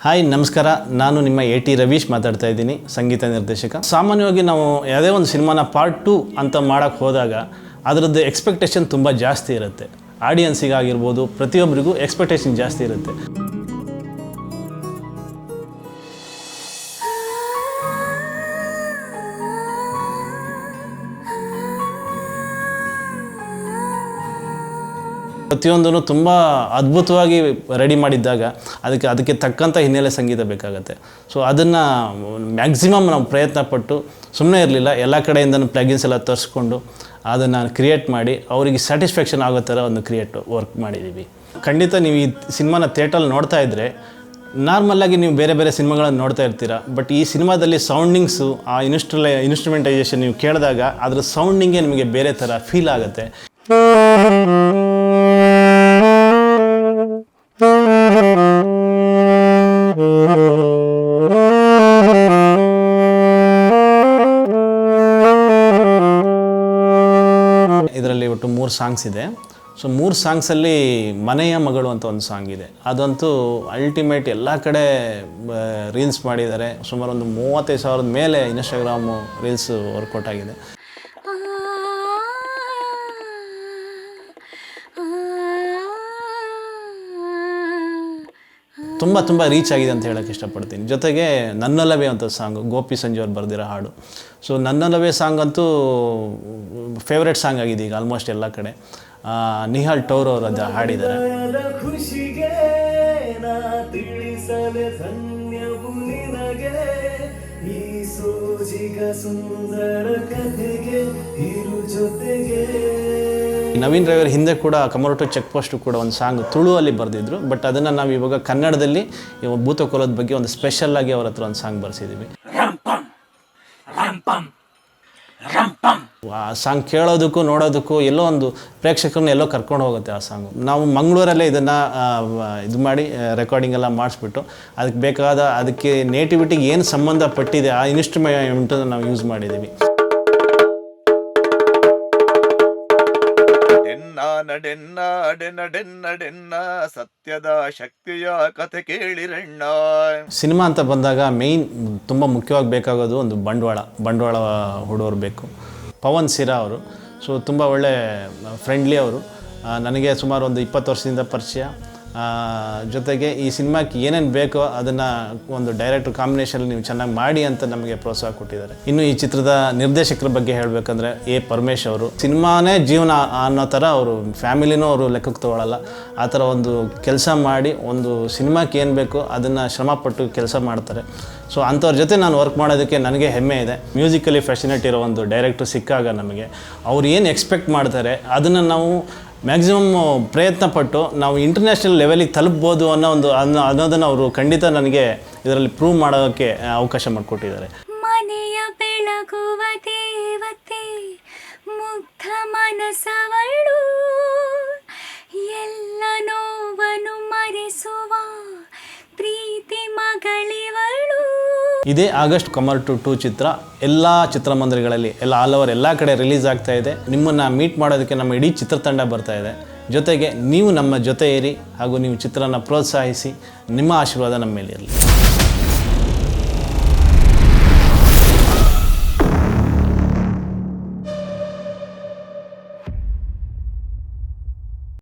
Hi ನಮಸ್ಕಾರ, ನಾನು ನಿಮ್ಮ AT ರವೀಶ್ ಮಾತಾಡ್ತಾ ಇದ್ದೀನಿ, ಸಂಗೀತ ನಿರ್ದೇಶಕ. ಸಾಮಾನ್ಯವಾಗಿ ನಾವು ಯಾವುದೇ ಒಂದು ಸಿನಿಮಾನ ಪಾರ್ಟ್ 2 ಅಂತ ಮಾಡೋಕ್ಕೆ ಹೋದಾಗ ಅದರದ್ದು ಎಕ್ಸ್ಪೆಕ್ಟೇಷನ್ ತುಂಬ ಜಾಸ್ತಿ ಇರುತ್ತೆ. ಆಡಿಯನ್ಸಿಗಾಗಿರ್ಬೋದು, ಪ್ರತಿಯೊಬ್ಬರಿಗೂ ಎಕ್ಸ್ಪೆಕ್ಟೇಷನ್ ಜಾಸ್ತಿ ಇರುತ್ತೆ. ಪ್ರತಿಯೊಂದನ್ನು ತುಂಬ ಅದ್ಭುತವಾಗಿ ರೆಡಿ ಮಾಡಿದ್ದಾಗ ಅದಕ್ಕೆ ತಕ್ಕಂಥ ಹಿನ್ನೆಲೆ ಸಂಗೀತ ಬೇಕಾಗುತ್ತೆ. ಸೊ ಅದನ್ನು ಮ್ಯಾಕ್ಸಿಮಮ್ ನಾವು ಪ್ರಯತ್ನಪಟ್ಟು ಸುಮ್ಮನೆ ಇರಲಿಲ್ಲ, ಎಲ್ಲ ಕಡೆಯಿಂದನೂ ಪ್ಲಗಿನ್ಸ್ ಎಲ್ಲ ತರಿಸ್ಕೊಂಡು ಅದನ್ನು ಕ್ರಿಯೇಟ್ ಮಾಡಿ ಅವರಿಗೆ ಸ್ಯಾಟಿಸ್ಫ್ಯಾಕ್ಷನ್ ಆಗೋ ಥರ ಒಂದು ವರ್ಕ್ ಮಾಡಿದ್ದೀವಿ. ಖಂಡಿತ ನೀವು ಈ ಸಿನಿಮಾನ ಥಿಯೇಟ್ರಲ್ಲಿ ನೋಡ್ತಾ ಇದ್ದರೆ ನಾರ್ಮಲ್ಲಾಗಿ ನೀವು ಬೇರೆ ಬೇರೆ ಸಿನಿಮಾಗಳನ್ನು ನೋಡ್ತಾ ಇರ್ತೀರ, ಬಟ್ ಈ ಸಿನಿಮಾದಲ್ಲಿ ಸೌಂಡಿಂಗ್ಸು, ಆ ಇನ್ಸ್ಟ್ರುಮೆಂಟೈಸೇಷನ್ ನೀವು ಕೇಳಿದಾಗ ಅದರ ಸೌಂಡಿಂಗೇ ನಿಮಗೆ ಬೇರೆ ಥರ ಫೀಲ್ ಆಗುತ್ತೆ. ಇದರಲ್ಲಿ ಒಟ್ಟು 3 ಸಾಂಗ್ಸ್ ಇದೆ. ಸೊ 3 ಸಾಂಗ್ಸಲ್ಲಿ ಮನೆಯ ಮಗಳು ಅಂತ ಒಂದು ಸಾಂಗ್ ಇದೆ. ಅದಂತೂ ಅಲ್ಟಿಮೇಟ್, ಎಲ್ಲ ಕಡೆ ರೀಲ್ಸ್ ಮಾಡಿದ್ದಾರೆ. ಸುಮಾರು ಒಂದು 35,000 ಮೇಲೆ ಇನ್ಸ್ಟಾಗ್ರಾಮು ರೀಲ್ಸ್ ವರ್ಕೌಟ್ ಆಗಿದೆ. ತುಂಬ ರೀಚ್ ಆಗಿದೆ ಅಂತ ಹೇಳೋಕ್ಕೆ ಇಷ್ಟಪಡ್ತೀನಿ. ಜೊತೆಗೆ ನನ್ನಲ್ಲವೇ ಅಂತ ಸಾಂಗು ಗೋಪಿ ಸಂಜೆ ಅವ್ರು ಬರೆದಿರೋ ಹಾಡು. ಸೊ ನನ್ನಲ್ಲವೇ ಸಾಂಗ್ ಅಂತೂ ಫೇವ್ರೆಟ್ ಸಾಂಗ್ ಆಗಿದೆ ಈಗ ಆಲ್ಮೋಸ್ಟ್ ಎಲ್ಲ ಕಡೆ. ನಿಹಾಲ್ ಟೌರ್ ಅವರು ಅದು ಹಾಡಿದ್ದಾರೆ. ನವೀನ್ ರವಿ ಅವರು ಹಿಂದೆ ಕೂಡ ಕಮರೋಟು ಚೆಕ್ ಪೋಸ್ಟ್ ಕೂಡ ಒಂದು ಸಾಂಗ್ ತುಳುವಲ್ಲಿ ಬರೆದಿದ್ರು, ಬಟ್ ಅದನ್ನು ನಾವು ಇವಾಗ ಕನ್ನಡದಲ್ಲಿ ಭೂತಕೋಲದ ಬಗ್ಗೆ ಒಂದು ಸ್ಪೆಷಲ್ ಆಗಿ ಅವ್ರ ಹತ್ರ ಒಂದು ಸಾಂಗ್ ಬರ್ಸಿದ್ದೀವಿ. ಆ ಸಾಂಗ್ ಕೇಳೋದಕ್ಕೂ ನೋಡೋದಕ್ಕೂ ಎಲ್ಲೋ ಒಂದು ಪ್ರೇಕ್ಷಕರನ್ನ ಎಲ್ಲೋ ಕರ್ಕೊಂಡು ಹೋಗುತ್ತೆ ಆ ಸಾಂಗು. ನಾವು ಮಂಗಳೂರಲ್ಲೇ ಇದನ್ನು ಇದು ಮಾಡಿ ರೆಕಾರ್ಡಿಂಗ್ ಎಲ್ಲ ಮಾಡಿಸ್ಬಿಟ್ಟು ಅದಕ್ಕೆ ನೇಟಿವಿಟಿಗೆ ಏನು ಸಂಬಂಧಪಟ್ಟಿದೆ ಆ ಇನ್ಸ್ಟ್ರುಮೆಂಟನ್ನು ನಾವು ಯೂಸ್ ಮಾಡಿದ್ದೀವಿ. ಸತ್ಯದ ಶಕ್ತಿಯ ಕಥೆ ಕೇಳಿರಣ್ಣ. ಸಿನಿಮಾ ಅಂತ ಬಂದಾಗ ಮೇಯ್ನ್ ತುಂಬ ಮುಖ್ಯವಾಗಿ ಬೇಕಾಗೋದು ಒಂದು ಬಂಡವಾಳ ಹುಡುಗರು ಬೇಕು. ಪವನ್ ಸಿರಾ ಅವರು ತುಂಬ ಒಳ್ಳೆ ಫ್ರೆಂಡ್ಲಿ ಅವರು. ನನಗೆ ಸುಮಾರು ಒಂದು 20 ವರ್ಷದಿಂದ ಪರಿಚಯ. ಜೊತೆಗೆ ಈ ಸಿನಿಮಾಕ್ಕೆ ಏನೇನು ಬೇಕೋ ಅದನ್ನು ಒಂದು ಡೈರೆಕ್ಟರ್ ಕಾಂಬಿನೇಷನಲ್ಲಿ ನೀವು ಚೆನ್ನಾಗಿ ಮಾಡಿ ಅಂತ ನಮಗೆ ಪ್ರೋತ್ಸಾಹ ಕೊಟ್ಟಿದ್ದಾರೆ. ಇನ್ನು ಈ ಚಿತ್ರದ ನಿರ್ದೇಶಕರ ಬಗ್ಗೆ ಹೇಳಬೇಕಂದ್ರೆ ಪರಮೇಶ್ ಅವರು ಸಿನಿಮಾನೇ ಜೀವನ ಅನ್ನೋ ಥರ ಅವರು ಫ್ಯಾಮಿಲಿನೂ ಅವರು ಲೆಕ್ಕಕ್ಕೆ ತೊಗೊಳ್ಳಲ್ಲ. ಆ ಥರ ಒಂದು ಕೆಲಸ ಮಾಡಿ ಒಂದು ಸಿನಿಮಾಕ್ಕೆ ಏನು ಬೇಕೋ ಅದನ್ನು ಶ್ರಮಪಟ್ಟು ಕೆಲಸ ಮಾಡ್ತಾರೆ. ಸೊ ಅಂಥವ್ರ ಜೊತೆ ನಾನು ವರ್ಕ್ ಮಾಡೋದಕ್ಕೆ ನನಗೆ ಹೆಮ್ಮೆ ಇದೆ. ಮ್ಯೂಸಿಕಲಿ ಫ್ಯಾಷನೇಟ್ ಇರೋ ಒಂದು ಡೈರೆಕ್ಟ್ರು ಸಿಕ್ಕಾಗ ನಮಗೆ ಅವ್ರು ಏನು ಎಕ್ಸ್ಪೆಕ್ಟ್ ಮಾಡ್ತಾರೆ ಅದನ್ನು ನಾವು ಮ್ಯಾಕ್ಸಿಮಮ್ ಪ್ರಯತ್ನಪಟ್ಟು ನಾವು ಇಂಟರ್ನ್ಯಾಷನಲ್ ಲೆವೆಲಿಗೆ ತಲುಪ್ಬೋದು ಅನ್ನೋದನ್ನು ಅವರು ಖಂಡಿತ ನನಗೆ ಇದರಲ್ಲಿ ಪ್ರೂವ್ ಮಾಡೋಕ್ಕೆ ಅವಕಾಶ ಮಾಡಿಕೊಟ್ಟಿದ್ದಾರೆ. ಮನೆಯ ಬೆಳಗುವ ದೇವತೆ ಮುಗ್ಧ ಮನಸವಳು, ಎಲ್ಲ ನೋವನ್ನು ಮರೆಸುವ ಪ್ರೀತಿ ಮಗಳಿವಳು. ಇದೇ ಆಗಸ್ಟ್ ಕಮರ್ 2 ಚಿತ್ರ ಎಲ್ಲ ಚಿತ್ರಮಂದಿರಗಳಲ್ಲಿ ಆಲ್ ಓವರ್ ಎಲ್ಲ ಕಡೆ ರಿಲೀಸ್ ಆಗ್ತಾ ಇದೆ. ನಿಮ್ಮನ್ನು ಮೀಟ್ ಮಾಡೋದಕ್ಕೆ ನಮ್ಮ ಇಡೀ ಚಿತ್ರತಂಡ ಬರ್ತಾ ಇದೆ. ಜೊತೆಗೆ ನೀವು ನಮ್ಮ ಜೊತೆ ಇರಿ ಹಾಗೂ ನೀವು ಚಿತ್ರನ ಪ್ರೋತ್ಸಾಹಿಸಿ. ನಿಮ್ಮ ಆಶೀರ್ವಾದ ನಮ್ಮ ಮೇಲೆ ಇರಲಿ.